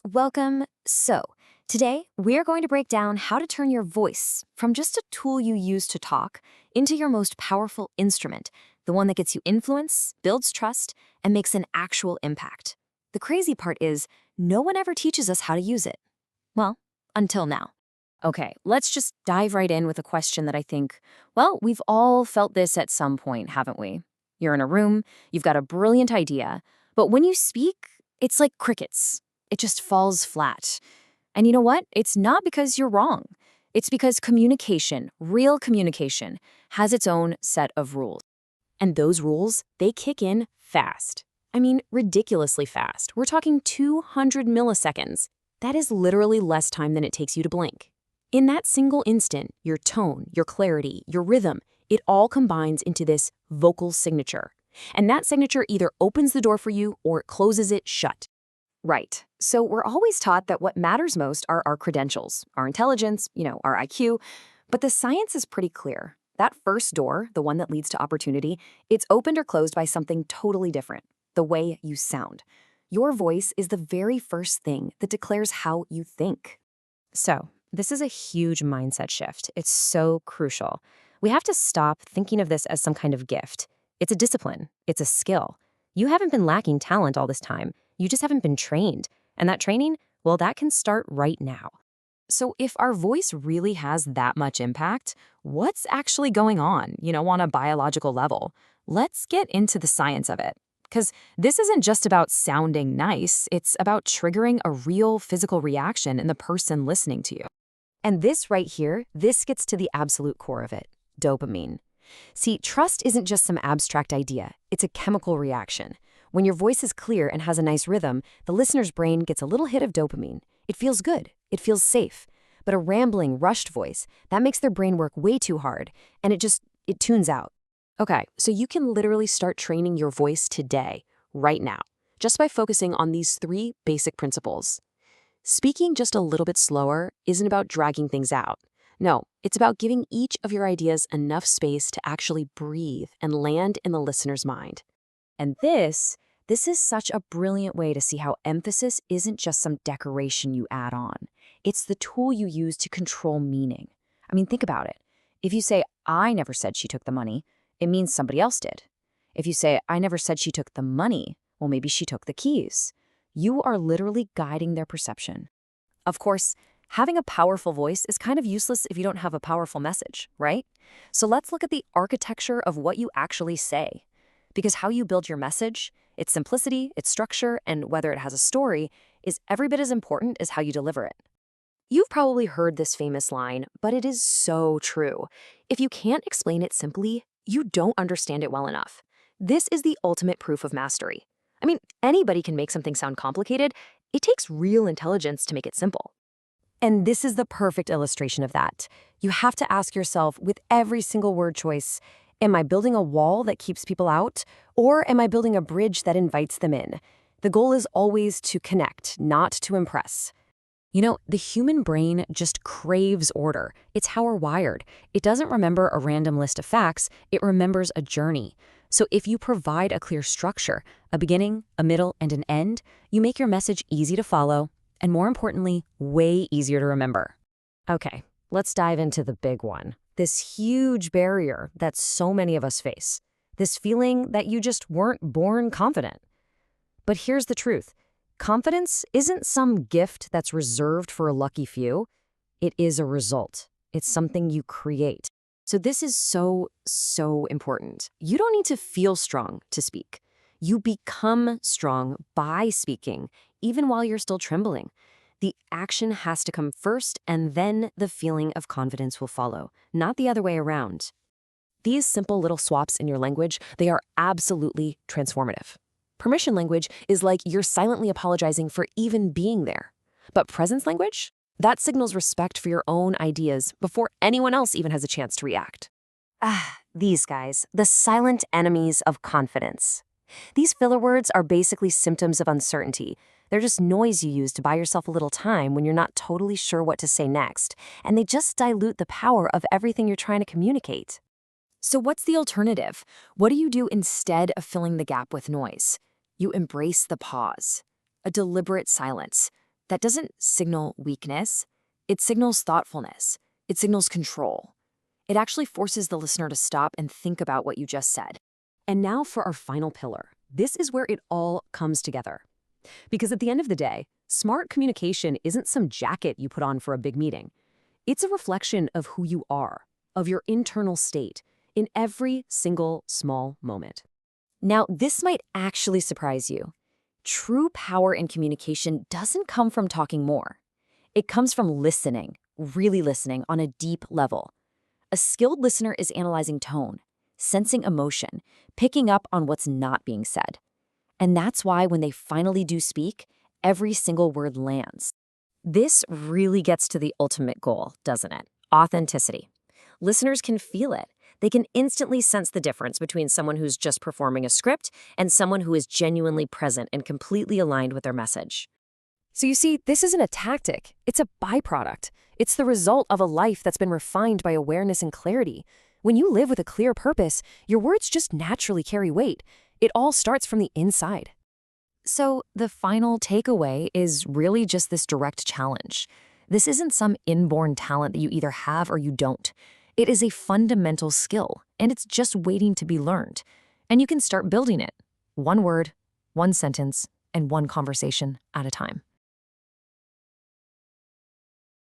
Welcome. Today we're going to break down how to turn your voice from just a tool you use to talk into your most powerful instrument, the one that gets you influence, builds trust, and makes an actual impact. The crazy part is, no one ever teaches us how to use it. Well, until now. Okay, let's just dive right in with a question that I think, well, we've all felt this at some point, haven't we? You're in a room, you've got a brilliant idea, but when you speak, it's like crickets. It just falls flat. And you know what? It's not because you're wrong. It's because communication, real communication, has its own set of rules. And those rules, they kick in fast. I mean, ridiculously fast. We're talking 200 milliseconds. That is literally less time than it takes you to blink. In that single instant, your tone, your clarity, your rhythm, it all combines into this vocal signature. And that signature either opens the door for you or it closes it shut. Right. So we're always taught that what matters most are our credentials, our intelligence, our IQ. But the science is pretty clear. That first door, the one that leads to opportunity, it's opened or closed by something totally different, the way you sound. Your voice is the very first thing that declares how you think. So, this is a huge mindset shift. It's so crucial. We have to stop thinking of this as some kind of gift. It's a discipline. It's a skill. You haven't been lacking talent all this time. You just haven't been trained. And that training, well, that can start right now. So if our voice really has that much impact, what's actually going on a biological level? Let's get into the science of it. Because this isn't just about sounding nice, it's about triggering a real physical reaction in the person listening to you. And this right here, this gets to the absolute core of it, dopamine. See, trust isn't just some abstract idea, it's a chemical reaction. When your voice is clear and has a nice rhythm, the listener's brain gets a little hit of dopamine. It feels good, it feels safe. But a rambling, rushed voice, that makes their brain work way too hard, and it tunes out. Okay, so you can literally start training your voice today, right now, just by focusing on these three basic principles. Speaking just a little bit slower isn't about dragging things out. No, it's about giving each of your ideas enough space to actually breathe and land in the listener's mind. And this is such a brilliant way to see how emphasis isn't just some decoration you add on. It's the tool you use to control meaning. I mean, think about it. If you say, "I never said she took the money," it means somebody else did. If you say, "I never said she took the money," well, maybe she took the keys. You are literally guiding their perception. Of course, having a powerful voice is kind of useless if you don't have a powerful message, right? So let's look at the architecture of what you actually say. Because how you build your message, its simplicity, its structure, and whether it has a story, is every bit as important as how you deliver it. You've probably heard this famous line, but it is so true. If you can't explain it simply, you don't understand it well enough. This is the ultimate proof of mastery. I mean, anybody can make something sound complicated. It takes real intelligence to make it simple. And this is the perfect illustration of that. You have to ask yourself with every single word choice, am I building a wall that keeps people out, or am I building a bridge that invites them in? The goal is always to connect, not to impress. The human brain just craves order. It's how we're wired. It doesn't remember a random list of facts, it remembers a journey. So if you provide a clear structure, a beginning, a middle, and an end, you make your message easy to follow, and more importantly, way easier to remember. Okay, let's dive into the big one. This huge barrier that so many of us face. This feeling that you just weren't born confident. But here's the truth. Confidence isn't some gift that's reserved for a lucky few. It is a result. It's something you create. So this is so important. You don't need to feel strong to speak. You become strong by speaking, even while you're still trembling. The action has to come first, and then the feeling of confidence will follow, not the other way around. These simple little swaps in your language, they are absolutely transformative. Permission language is like you're silently apologizing for even being there. But presence language? That signals respect for your own ideas before anyone else even has a chance to react. These guys, the silent enemies of confidence. These filler words are basically symptoms of uncertainty. They're just noise you use to buy yourself a little time when you're not totally sure what to say next, and they just dilute the power of everything you're trying to communicate. So what's the alternative? What do you do instead of filling the gap with noise? You embrace the pause, a deliberate silence. That doesn't signal weakness. It signals thoughtfulness. It signals control. It actually forces the listener to stop and think about what you just said. And now for our final pillar. This is where it all comes together. Because at the end of the day, smart communication isn't some jacket you put on for a big meeting. It's a reflection of who you are, of your internal state, in every single small moment. Now, this might actually surprise you. True power in communication doesn't come from talking more. It comes from listening, really listening on a deep level. A skilled listener is analyzing tone, sensing emotion, picking up on what's not being said. And that's why when they finally do speak, every single word lands. This really gets to the ultimate goal, doesn't it? Authenticity. Listeners can feel it. They can instantly sense the difference between someone who's just performing a script and someone who is genuinely present and completely aligned with their message. So you see, this isn't a tactic. It's a byproduct. It's the result of a life that's been refined by awareness and clarity. When you live with a clear purpose, your words just naturally carry weight. It all starts from the inside. So the final takeaway is really just this direct challenge. This isn't some inborn talent that you either have or you don't. It is a fundamental skill, and it's just waiting to be learned. And you can start building it, one word, one sentence, and one conversation at a time.